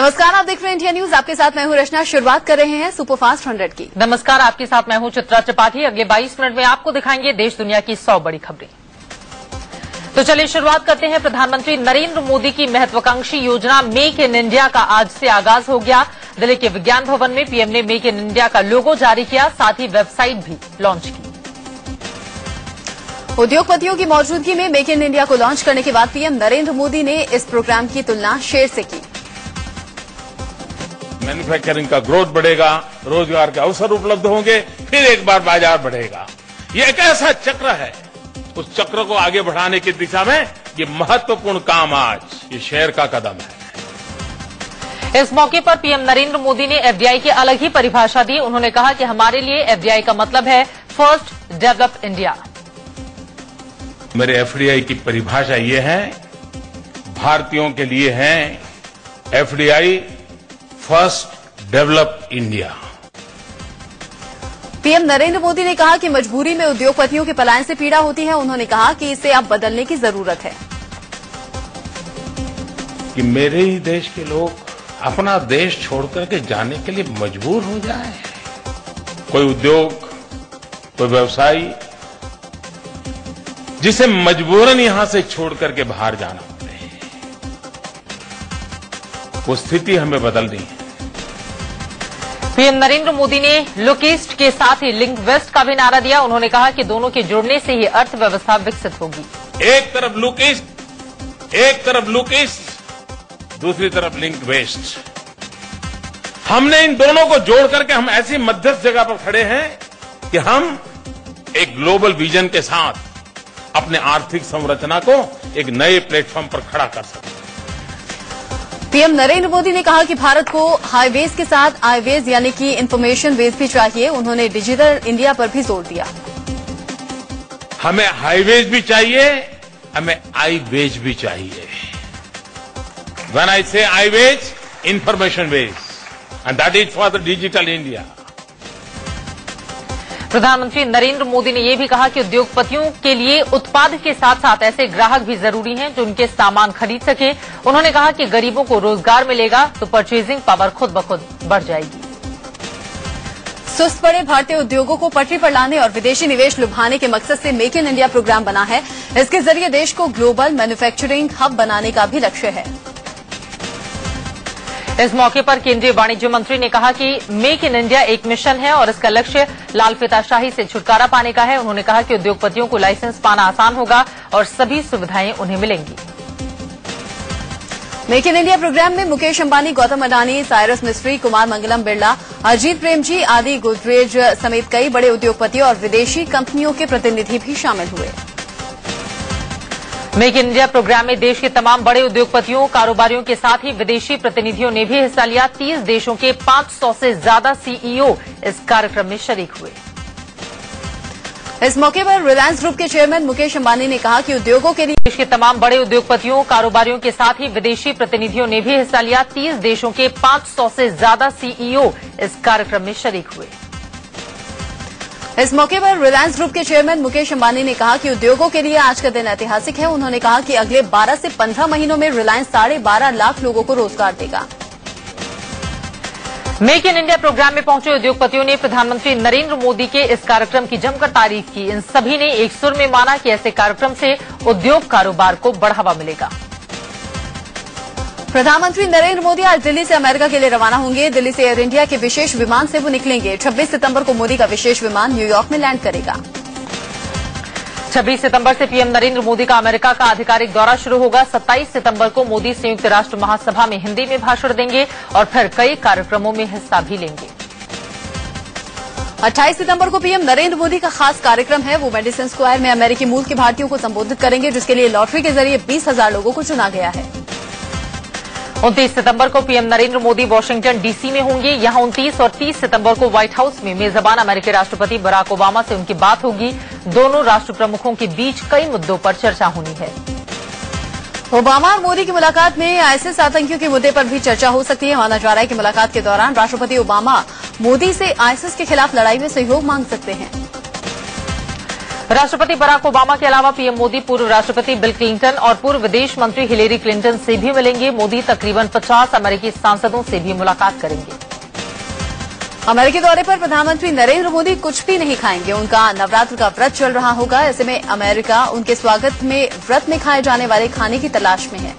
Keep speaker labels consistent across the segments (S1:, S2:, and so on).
S1: नमस्कार, आप देख रहे हैं इंडिया न्यूज। आपके साथ मैं हूं रचना। शुरुआत कर रहे हैं सुपरफास्ट 100 की।
S2: नमस्कार, आपके साथ मैं हूं चित्रा त्रिपाठी। अगले 22 मिनट में आपको दिखाएंगे देश दुनिया की 100 बड़ी खबरें। तो चलिए शुरुआत करते हैं। प्रधानमंत्री नरेंद्र मोदी की महत्वाकांक्षी योजना मेक इन इंडिया का आज से आगाज हो गया। दिल्ली के विज्ञान भवन में पीएम ने मेक इन इंडिया का लोगो जारी किया, साथ ही वेबसाइट भी लॉन्च की।
S1: उद्योगपतियों की मौजूदगी में मेक इन इंडिया को लॉन्च करने के बाद पीएम नरेंद्र मोदी ने इस प्रोग्राम की तुलना शेर से की।
S3: मैन्युफैक्चरिंग का ग्रोथ बढ़ेगा, रोजगार के अवसर उपलब्ध होंगे, फिर एक बार बाजार बढ़ेगा। ये एक ऐसा चक्र है, उस चक्र को आगे बढ़ाने की दिशा में ये महत्वपूर्ण काम आज ये शेर का कदम है।
S2: इस मौके पर पीएम नरेंद्र मोदी ने एफडीआई की अलग ही परिभाषा दी। उन्होंने कहा कि हमारे लिए एफडीआई का मतलब है फर्स्ट डेवलप इंडिया।
S3: मेरे एफडीआई की परिभाषा ये है, भारतीयों के लिए है FDI first develop India.
S1: PM Narendra Modi ने कहा कि मजबूरी में उद्योगपतियों के पलायन से पीड़ा होती है। उन्होंने कहा कि इसे अब बदलने की जरूरत है
S3: कि मेरे ही देश के लोग अपना देश छोड़कर के जाने के लिए मजबूर हो जाए। कोई उद्योग, कोई व्यवसायी जिसे मजबूरन यहां से छोड़ करके बाहर जाना पड़े, वो स्थिति हमें बदलनी है।
S2: पीएम नरेंद्र मोदी ने लुक ईस्ट के साथ ही लिंक वेस्ट का भी नारा दिया। उन्होंने कहा कि दोनों के जुड़ने से ही अर्थव्यवस्था विकसित होगी।
S3: एक तरफ लुक ईस्ट, दूसरी तरफ लिंक वेस्ट। हमने इन दोनों को जोड़ करके हम ऐसी मध्यस्थ जगह पर खड़े हैं कि हम एक ग्लोबल विजन के साथ अपने आर्थिक संरचना को एक नए प्लेटफॉर्म पर खड़ा कर सकते हैं।
S1: पीएम नरेंद्र मोदी ने कहा कि भारत को हाईवेज के साथ आईवेज यानी कि इंफॉर्मेशन वेज भी चाहिए। उन्होंने डिजिटल इंडिया पर भी जोर दिया।
S3: हमें हाईवेज भी चाहिए, हमें आईवेज भी चाहिए। When I say iWage, information ways, and that is for the digital India.
S2: प्रधानमंत्री नरेंद्र मोदी ने यह भी कहा कि उद्योगपतियों के लिए उत्पाद के साथ साथ ऐसे ग्राहक भी जरूरी हैं जो उनके सामान खरीद सके। उन्होंने कहा कि गरीबों को रोजगार मिलेगा तो परचेजिंग पावर खुद ब खुद बढ़ जाएगी।
S1: सुस्त पड़े भारतीय उद्योगों को पटरी पर लाने और विदेशी निवेश लुभाने के मकसद से मेक इन इंडिया प्रोग्राम बना है। इसके जरिए देश को ग्लोबल मैन्युफैक्चरिंग हब बनाने का भी लक्ष्य है।
S2: इस मौके पर केंद्रीय वाणिज्य मंत्री ने कहा कि मेक इन इंडिया एक मिशन है और इसका लक्ष्य लालफिताशाही से छुटकारा पाने का है। उन्होंने कहा कि उद्योगपतियों को लाइसेंस पाना आसान होगा और सभी सुविधाएं उन्हें मिलेंगी।
S1: मेक इन इंडिया प्रोग्राम में मुकेश अंबानी, गौतम अडानी, साइरस मिस्त्री, कुमार मंगलम बिरला, अजीत प्रेमजी आदि गोदरेज समेत कई बड़े उद्योगपतियों और विदेशी कंपनियों के प्रतिनिधि भी शामिल हुए।
S2: मेक इन इंडिया प्रोग्राम में देश के तमाम बड़े उद्योगपतियों, कारोबारियों के साथ ही विदेशी प्रतिनिधियों ने भी हिस्सा लिया। 30 देशों के 500 से ज्यादा सीईओ इस कार्यक्रम में शरीक हुए।
S1: इस मौके पर रिलायंस ग्रुप के चेयरमैन मुकेश अंबानी ने कहा कि उद्योगों के लिए
S2: देश के तमाम बड़े उद्योगपतियों, कारोबारियों के साथ ही विदेशी प्रतिनिधियों ने भी हिस्सा लिया। 30 देशों के 500 से ज्यादा सीईओ इस कार्यक्रम में शरीक हुए।
S1: इस मौके पर रिलायंस ग्रुप के चेयरमैन मुकेश अंबानी ने कहा कि उद्योगों के लिए आज का दिन ऐतिहासिक है। उन्होंने कहा कि अगले 12 से 15 महीनों में रिलायंस 12.5 लाख लोगों को रोजगार देगा।
S2: मेक इन इंडिया प्रोग्राम में पहुंचे उद्योगपतियों ने प्रधानमंत्री नरेंद्र मोदी के इस कार्यक्रम की जमकर तारीफ की। इन सभी ने एक सुर में माना कि ऐसे कार्यक्रम से उद्योग कारोबार को बढ़ावा मिलेगा।
S1: प्रधानमंत्री नरेंद्र मोदी आज दिल्ली से अमेरिका के लिए रवाना होंगे। दिल्ली से एयर इंडिया के विशेष विमान से वो निकलेंगे। 26 सितंबर को मोदी का विशेष विमान न्यूयॉर्क में लैंड करेगा।
S2: 26 सितंबर से पीएम नरेंद्र मोदी का अमेरिका का आधिकारिक दौरा शुरू होगा। 27 सितंबर को मोदी संयुक्त राष्ट्र महासभा में हिंदी में भाषण देंगे और फिर कई कार्यक्रमों में हिस्सा भी लेंगे।
S1: 28 सितंबर को पीएम नरेंद्र मोदी का खास कार्यक्रम है। वो मेडिसन स्क्वायर में अमेरिकी मूल के भारतीयों को संबोधित करेंगे, जिसके लिए लॉटरी के जरिए 20,000 लोगों को चुना गया है।
S2: 29 सितंबर को PM Narendra Modi Washington DC में होंगे। यहां 29 और 30 सितंबर को व्हाइट हाउस में मेजबान अमेरिकी राष्ट्रपति बराक ओबामा से उनकी बात होगी। दोनों राष्ट्र प्रमुखों के बीच कई मुद्दों पर चर्चा होनी है।
S1: ओबामा और मोदी की मुलाकात में आईएसआईएस आतंकियों के मुद्दे पर भी चर्चा हो सकती है। माना जा रहा है कि मुलाकात के दौरान राष्ट्रपति ओबामा मोदी से आईएसआईएस के खिलाफ लड़ाई में सहयोग मांग सकते हैं।
S2: राष्ट्रपति बराक ओबामा के अलावा पीएम मोदी पूर्व राष्ट्रपति बिल क्लिंटन और पूर्व विदेश मंत्री हिलेरी क्लिंटन से भी मिलेंगे। मोदी तकरीबन 50 अमेरिकी सांसदों से भी मुलाकात करेंगे।
S1: अमेरिकी दौरे पर प्रधानमंत्री नरेंद्र मोदी कुछ भी नहीं खाएंगे। उनका नवरात्र का व्रत चल रहा होगा। ऐसे में अमेरिका उनके स्वागत में व्रत में खाए जाने वाले खाने की तलाश में है।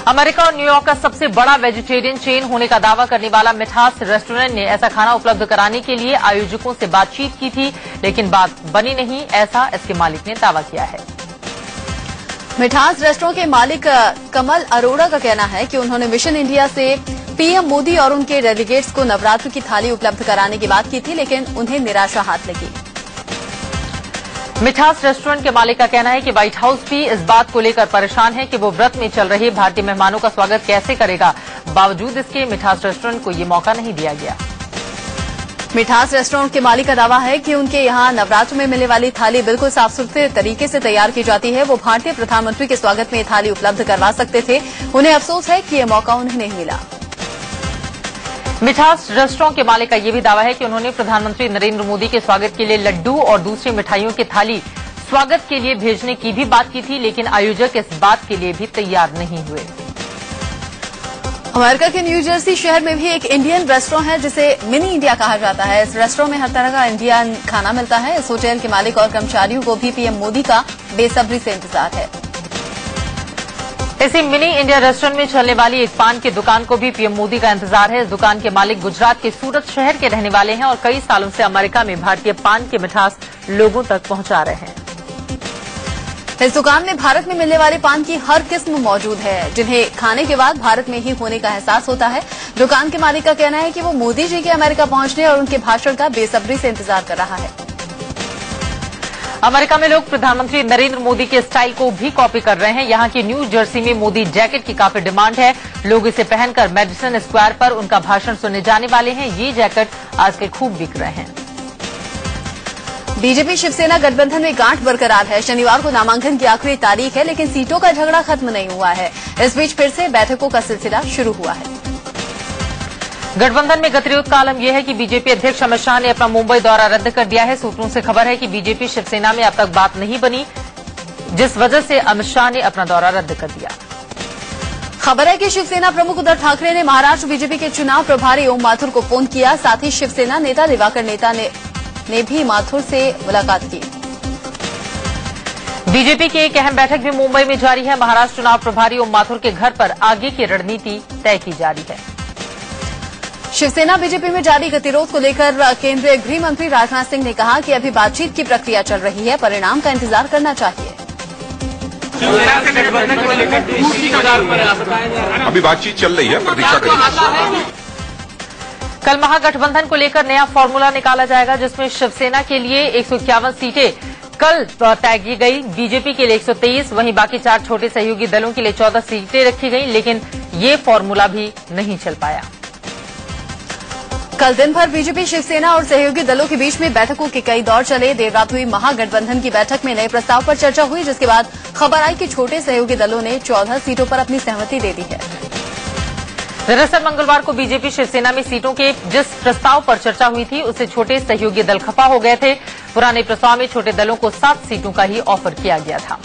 S2: अमेरिका और न्यूयॉर्क का सबसे बड़ा वेजिटेरियन चेन होने का दावा करने वाला मिठास रेस्टोरेंट ने ऐसा खाना उपलब्ध कराने के लिए आयोजकों से बातचीत की थी, लेकिन बात बनी नहीं, ऐसा इसके मालिक ने दावा किया है।
S1: मिठास रेस्टोरेंट के मालिक कमल अरोड़ा का कहना है कि उन्होंने मिशन इंडिया से पीएम मोदी और उनके डेलीगेट्स को नवरात्र की थाली उपलब्ध कराने की बात की थी, लेकिन उन्हें निराशा हाथ लगी।
S2: मिठास रेस्टोरेंट के मालिक का कहना है कि व्हाइट हाउस भी इस बात को लेकर परेशान है कि वो व्रत में चल रहे भारतीय मेहमानों का स्वागत कैसे करेगा। बावजूद इसके मिठास रेस्टोरेंट को ये मौका नहीं दिया गया।
S1: मिठास रेस्टोरेंट के मालिक का दावा है कि उनके यहाँ नवरात्र में मिलने वाली थाली बिल्कुल साफ सुथरे तरीके से तैयार की जाती है। वो भारतीय प्रधानमंत्री के स्वागत में ये थाली उपलब्ध करवा सकते थे। उन्हें अफसोस है कि ये मौका उन्हें नहीं मिला।
S2: मिठास रेस्टोरेंट के मालिक का यह भी दावा है कि उन्होंने प्रधानमंत्री नरेंद्र मोदी के स्वागत के लिए लड्डू और दूसरी मिठाइयों की थाली स्वागत के लिए भेजने की भी बात की थी, लेकिन आयोजक इस बात के लिए भी तैयार नहीं हुए।
S1: अमेरिका के न्यू जर्सी शहर में भी एक इंडियन रेस्टोरेंट है जिसे मिनी इंडिया कहा जाता है। इस रेस्टोरेंट में हर तरह का इंडियन खाना मिलता है। इस होटल के मालिक और कर्मचारियों को भी पीएम मोदी का बेसब्री से इंतजार है।
S2: इसी मिनी इंडिया रेस्टोरेंट में चलने वाली एक पान की दुकान को भी पीएम मोदी का इंतजार है। इस दुकान के मालिक गुजरात के सूरत शहर के रहने वाले हैं और कई सालों से अमेरिका में भारतीय पान की मिठास लोगों तक पहुंचा रहे हैं।
S1: इस दुकान में भारत में मिलने वाले पान की हर किस्म मौजूद है, जिन्हें खाने के बाद भारत में ही होने का एहसास होता है। दुकान के मालिक का कहना है कि वो मोदी जी के अमेरिका पहुंचने और उनके भाषण का बेसब्री से इंतजार कर रहा है।
S2: अमेरिका में लोग प्रधानमंत्री नरेंद्र मोदी के स्टाइल को भी कॉपी कर रहे हैं। यहाँ की न्यू जर्सी में मोदी जैकेट की काफी डिमांड है। लोग इसे पहनकर मेडिसन स्क्वायर पर उनका भाषण सुनने जाने वाले हैं। ये जैकेट आजकल खूब बिक रहे हैं।
S1: बीजेपी शिवसेना गठबंधन में गांठ बरकरार है। शनिवार को नामांकन की आखिरी तारीख है, लेकिन सीटों का झगड़ा खत्म नहीं हुआ है। इस बीच फिर से बैठकों का सिलसिला शुरू हुआ है।
S2: गठबंधन में गतिरोध का आलम यह है कि बीजेपी अध्यक्ष अमित शाह ने अपना मुंबई दौरा रद्द कर दिया है। सूत्रों से खबर है कि बीजेपी शिवसेना में अब तक बात नहीं बनी, जिस वजह से अमित शाह ने अपना दौरा रद्द कर दिया।
S1: खबर है कि शिवसेना प्रमुख उद्धव ठाकरे ने महाराष्ट्र बीजेपी के चुनाव प्रभारी ओम माथुर को फोन किया। साथ ही शिवसेना नेता दिवाकर नेता ने भी माथुर से मुलाकात की।
S2: बीजेपी की एक अहम बैठक भी मुंबई में जारी है। महाराष्ट्र चुनाव प्रभारी ओम माथुर के घर पर आगे की रणनीति तय की जा रही है।
S1: शिवसेना बीजेपी में जारी गतिरोध को लेकर केंद्रीय गृह मंत्री राजनाथ सिंह ने कहा कि अभी बातचीत की प्रक्रिया चल रही है, परिणाम का इंतजार करना चाहिए।
S4: अभी बातचीत चल रही है, प्रतीक्षा करें।
S2: कल महागठबंधन को लेकर नया फॉर्मूला निकाला जाएगा, जिसमें शिवसेना के लिए 151 सीटें कल तय की गई, बीजेपी के लिए 123, वहीं बाकी 4 छोटे सहयोगी दलों के लिए 14 सीटें रखी गई, लेकिन ये फॉर्मूला भी नहीं चल पाया।
S1: कल दिन भर बीजेपी, शिवसेना और सहयोगी दलों के बीच में बैठकों के कई दौर चले। देर रात हुई महागठबंधन की बैठक में नए प्रस्ताव पर चर्चा हुई, जिसके बाद खबर आई कि छोटे सहयोगी दलों ने 14 सीटों पर अपनी सहमति दे दी है।
S2: दरअसल मंगलवार को बीजेपी शिवसेना में सीटों के जिस प्रस्ताव पर चर्चा हुई थी, उससे छोटे सहयोगी दल खफा हो गए थे। पुराने प्रस्ताव में छोटे दलों को 7 सीटों का ही ऑफर किया गया था।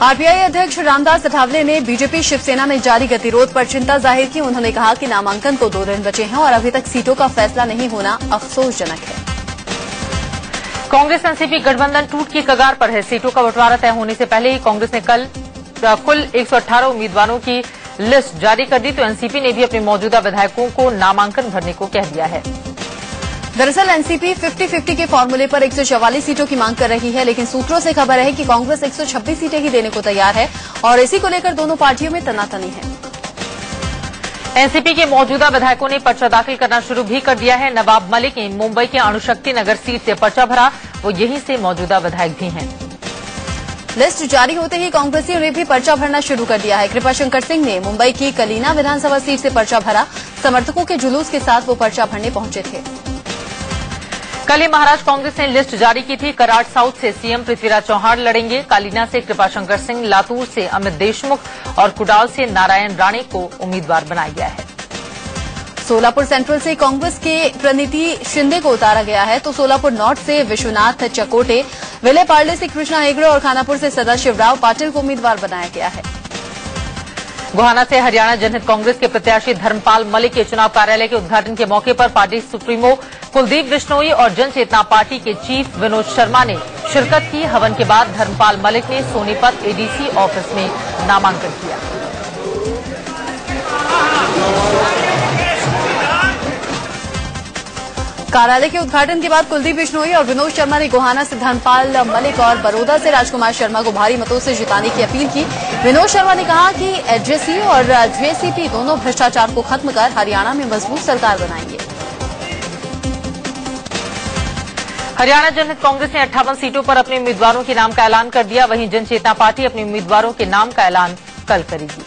S1: आरपीआई अध्यक्ष रामदास अठावले ने बीजेपी शिवसेना में जारी गतिरोध पर चिंता जाहिर की। उन्होंने कहा कि नामांकन को 2 दिन बचे हैं और अभी तक सीटों का फैसला नहीं होना अफसोसजनक है।
S2: कांग्रेस एनसीपी गठबंधन टूट की कगार पर है। सीटों का बंटवारा तय होने से पहले ही कांग्रेस ने कल कुल 118 उम्मीदवारों की लिस्ट जारी कर दी, तो एनसीपी ने भी अपने मौजूदा विधायकों को नामांकन भरने को कह दिया है।
S1: दरअसल एनसीपी 50-50 के फॉर्मूले पर 144 सीटों की मांग कर रही है, लेकिन सूत्रों से खबर है कि कांग्रेस 126 सीटें ही देने को तैयार है और इसी को लेकर दोनों पार्टियों में तनातनी है।
S2: एनसीपी के मौजूदा विधायकों ने पर्चा दाखिल करना शुरू भी कर दिया है। नवाब मलिक ने मुंबई के अणुशक्ति नगर सीट से पर्चा भरा, वो यहीं से मौजूदा विधायक भी हैं।
S1: लिस्ट जारी होते ही कांग्रेसियों ने भी पर्चा भरना शुरू कर दिया है। कृपाशंकर सिंह ने मुंबई की कलीना विधानसभा सीट से पर्चा भरा। समर्थकों के जुलूस के साथ वो पर्चा भरने पहुंचे थे।
S2: कल ही महाराष्ट्र कांग्रेस ने लिस्ट जारी की थी। कराड़ साउथ से सीएम पृथ्वीराज चौहान लड़ेंगे। कालीना से कृपाशंकर सिंह, लातूर से अमित देशमुख और कुडाल से नारायण राणे को उम्मीदवार बनाया गया है।
S1: सोलापुर सेंट्रल से कांग्रेस के प्रणीति शिंदे को उतारा गया है, तो सोलापुर नॉर्थ से विश्वनाथ चकोटे, विले पार्ले से कृष्णा हेगड़े और खानापुर से सदाशिवराव पाटिल को उम्मीदवार बनाया गया है।
S2: गोहाना से हरियाणा जनहित कांग्रेस के प्रत्याशी धर्मपाल मलिक के चुनाव कार्यालय के उद्घाटन के मौके पर पार्टी सुप्रीमो कुलदीप बिश्नोई और जनचेतना पार्टी के चीफ विनोद शर्मा ने शिरकत की। हवन के बाद धर्मपाल मलिक ने सोनीपत एडीसी ऑफिस में नामांकन किया।
S1: कार्यालय के उद्घाटन के बाद कुलदीप बिश्नोई और विनोद शर्मा ने गोहाना से धर्मपाल मलिक और बड़ौदा से राजकुमार शर्मा को भारी मतों से जिताने की अपील की। विनोद शर्मा ने कहा कि एचजेसी और जेसीपी दोनों भ्रष्टाचार को खत्म कर हरियाणा में मजबूत सरकार बनाएंगे।
S2: हरियाणा जनहित कांग्रेस ने 58 सीटों पर अपने उम्मीदवारों के नाम का ऐलान कर दिया। वहीं जनचेतना पार्टी अपने उम्मीदवारों के नाम का ऐलान कल करेगी।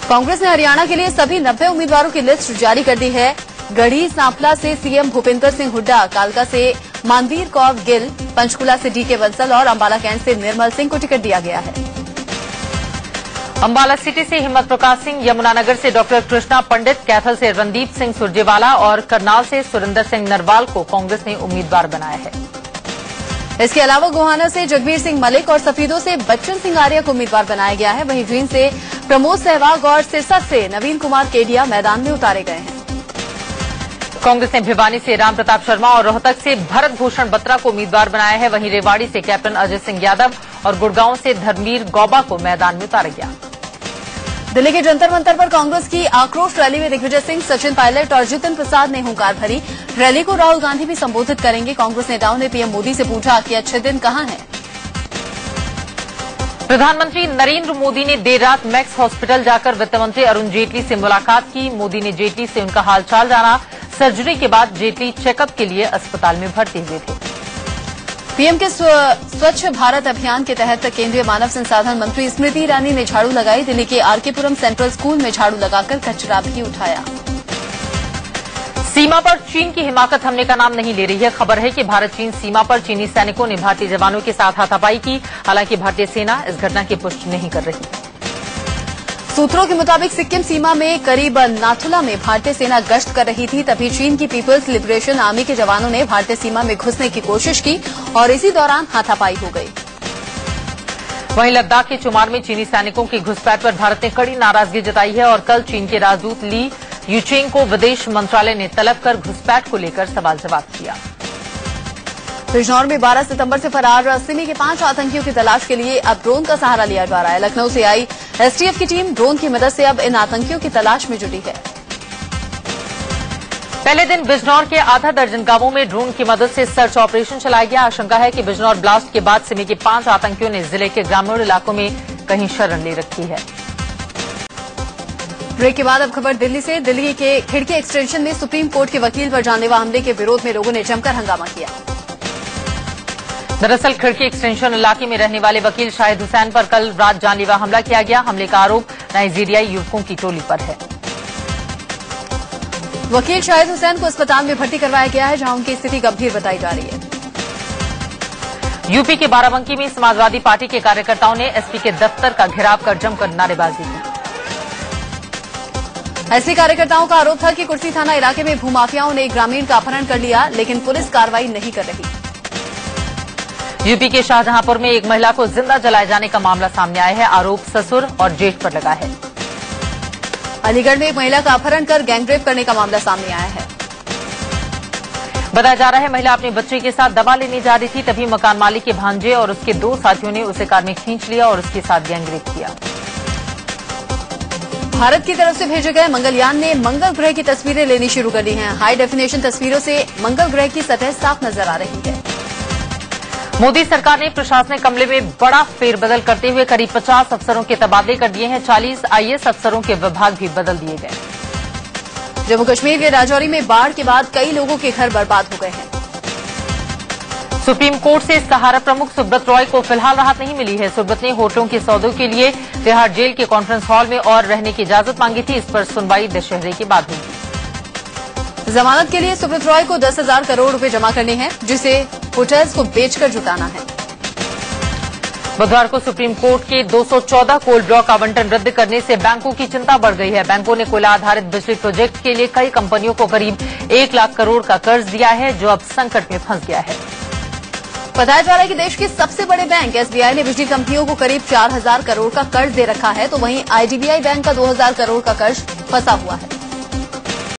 S1: कांग्रेस ने हरियाणा के लिए सभी 90 उम्मीदवारों की लिस्ट जारी कर दी है। गढ़ी सांपला से सीएम भूपेंद्र सिंह हुड्डा, कालका से मानवीर कौर गिल, पंचकुला से डीके बंसल और अंबाला कैंट से निर्मल सिंह को टिकट दिया गया है।
S2: अंबाला सिटी से हिम्मत प्रकाश सिंह, यमुनानगर से डॉक्टर कृष्णा पंडित, कैथल से रणदीप सिंह सुरजेवाला और करनाल से सुरेंद्र सिंह नरवाल को कांग्रेस ने उम्मीदवार बनाया है।
S1: इसके अलावा गोहाना से जगबीर सिंह मलिक और सफीदों से बच्चन सिंह आर्य को उम्मीदवार बनाया गया है। वहीं जींद से प्रमोद सहवाग और सिरसा से नवीन कुमार केडिया मैदान में उतारे गए हैं।
S2: कांग्रेस ने भिवानी से राम प्रताप शर्मा और रोहतक से भरत भूषण बत्रा को उम्मीदवार बनाया है। वहीं रेवाड़ी से कैप्टन अजय सिंह यादव और गुड़गांव से धर्मवीर गौबा को मैदान में उतारा गया।
S1: दिल्ली के जंतर मंतर पर कांग्रेस की आक्रोश रैली में दिग्विजय सिंह, सचिन पायलट और जितिन प्रसाद ने हुंकार भरी। रैली को राहुल गांधी भी संबोधित करेंगे। कांग्रेस नेताओं ने पीएम मोदी से पूछा कि अच्छे दिन कहां हैं।
S2: प्रधानमंत्री नरेंद्र मोदी ने देर रात मैक्स हॉस्पिटल जाकर वित्त मंत्री अरुण जेटली से मुलाकात की। मोदी ने जेटली से उनका हालचाल जाना। सर्जरी के बाद जेटली चेकअप के लिए अस्पताल में भर्ती हुए थे।
S1: पीएम के स्वच्छ भारत अभियान के तहत केंद्रीय मानव संसाधन मंत्री स्मृति ईरानी ने झाड़ू लगाई। दिल्ली के आरकेपुरम सेंट्रल स्कूल में झाड़ू लगाकर कचरा भी उठाया।
S2: सीमा पर चीन की हिमाकत थमने का नाम नहीं ले रही है। खबर है कि भारत चीन सीमा पर चीनी सैनिकों ने भारतीय जवानों के साथ हाथापाई की। हालांकि भारतीय सेना इस घटना की पुष्टि नहीं कर रही।
S1: सूत्रों के मुताबिक सिक्किम सीमा में करीब नाथुला में भारतीय सेना गश्त कर रही थी, तभी चीन की पीपल्स लिबरेशन आर्मी के जवानों ने भारतीय सीमा में घुसने की कोशिश की और इसी दौरान हाथापाई हो गई।
S2: वहीं लद्दाख के चुमार में चीनी सैनिकों की घुसपैठ पर भारत ने कड़ी नाराजगी जताई है और कल चीन के राजदूत ली यूचेंग को विदेश मंत्रालय ने तलब कर घुसपैठ को लेकर सवाल जवाब किया।
S1: बिजनौर में 12 सितंबर से फरार सिमी के 5 आतंकियों की तलाश के लिए अब ड्रोन का सहारा लिया जा रहा है। लखनऊ से आई एसटीएफ की टीम ड्रोन की मदद से अब इन आतंकियों की तलाश में जुटी है।
S2: पहले दिन बिजनौर के आधा दर्जन गांवों में ड्रोन की मदद से सर्च ऑपरेशन चलाया गया। आशंका है कि बिजनौर ब्लास्ट के बाद सिमी के 5 आतंकियों ने जिले के ग्रामीण इलाकों में कहीं शरण ले रखी है।
S1: ब्रेक के बाद अब खबर दिल्ली से। दिल्ली के खिड़की एक्सटेंशन में सुप्रीम कोर्ट के वकील पर जानलेवा हमले के विरोध में लोगों ने जमकर हंगामा किया।
S2: दरअसल खिड़की एक्सटेंशन इलाके में रहने वाले वकील शाहिद हुसैन पर कल रात जानलेवा हमला किया गया। हमले का आरोप नाइजीरियाई युवकों की टोली पर है।
S1: वकील शाहिद हुसैन को अस्पताल में भर्ती करवाया गया है, जहां उनकी स्थिति गंभीर बताई जा रही है।
S2: यूपी के बाराबंकी में समाजवादी पार्टी के कार्यकर्ताओं ने एसपी के दफ्तर का घेराव कर जमकर नारेबाजी की।
S1: एसपी कार्यकर्ताओं का आरोप था कि कुर्सी थाना इलाके में भूमाफियाओं ने एक ग्रामीण का अपहरण कर लिया, लेकिन पुलिस कार्रवाई नहीं कर रही।
S2: यूपी के शाहजहांपुर में एक महिला को जिंदा जलाए जाने का मामला सामने आया है। आरोप ससुर और जेठ पर लगा है।
S1: अलीगढ़ में एक महिला का अपहरण कर गैंगरेप करने का मामला सामने आया है।
S2: बताया जा रहा है महिला अपने बच्चे के साथ दवा लेने जा रही थी, तभी मकान मालिक के भांजे और उसके 2 साथियों ने उसे कार में खींच लिया और उसके साथ गैंगरेप किया।
S1: भारत की तरफ से भेजे गए मंगलयान ने मंगल ग्रह की तस्वीरें लेनी शुरू कर दी हैं। हाई डेफिनेशन तस्वीरों से मंगल ग्रह की सतह साफ नजर आ रही है।
S2: मोदी सरकार ने प्रशासनिक अमले में बड़ा फेरबदल करते हुए करीब 50 अफसरों के तबादले कर दिए हैं। 40 आईएएस अफसरों के विभाग भी बदल दिए गए।
S1: जम्मू कश्मीर के राजौरी में बाढ़ के बाद कई लोगों के घर बर्बाद हो गए हैं।
S2: सुप्रीम कोर्ट से सहारा प्रमुख सुब्रत रॉय को फिलहाल राहत नहीं मिली है। सुब्रत ने होटलों के सौदों के लिए तिहाड़ जेल के कॉन्फ्रेंस हॉल में और रहने की इजाजत मांगी थी। इस पर सुनवाई दशहरे के बाद होगी।
S1: जमानत के लिए सुब्रत रॉय को 10,000 करोड़ रुपए जमा करने हैं, जिसे होटल्स को बेचकर जुटाना है।
S2: बुधवार को सुप्रीम कोर्ट के 214 कोल ब्लॉक आवंटन रद्द करने से बैंकों की चिंता बढ़ गई है। बैंकों ने कोयला आधारित बिजली प्रोजेक्ट के लिए कई कंपनियों को करीब 1 लाख करोड़ का कर्ज दिया है, जो अब संकट में फंस गया है।
S1: बताया जा रहा है कि देश के सबसे बड़े बैंक एसबीआई ने बिजली कंपनियों को करीब 4000 करोड़ का कर्ज दे रखा है, तो वहीं आईडीबीआई बैंक का 2000 करोड़ का कर्ज फंसा हुआ है।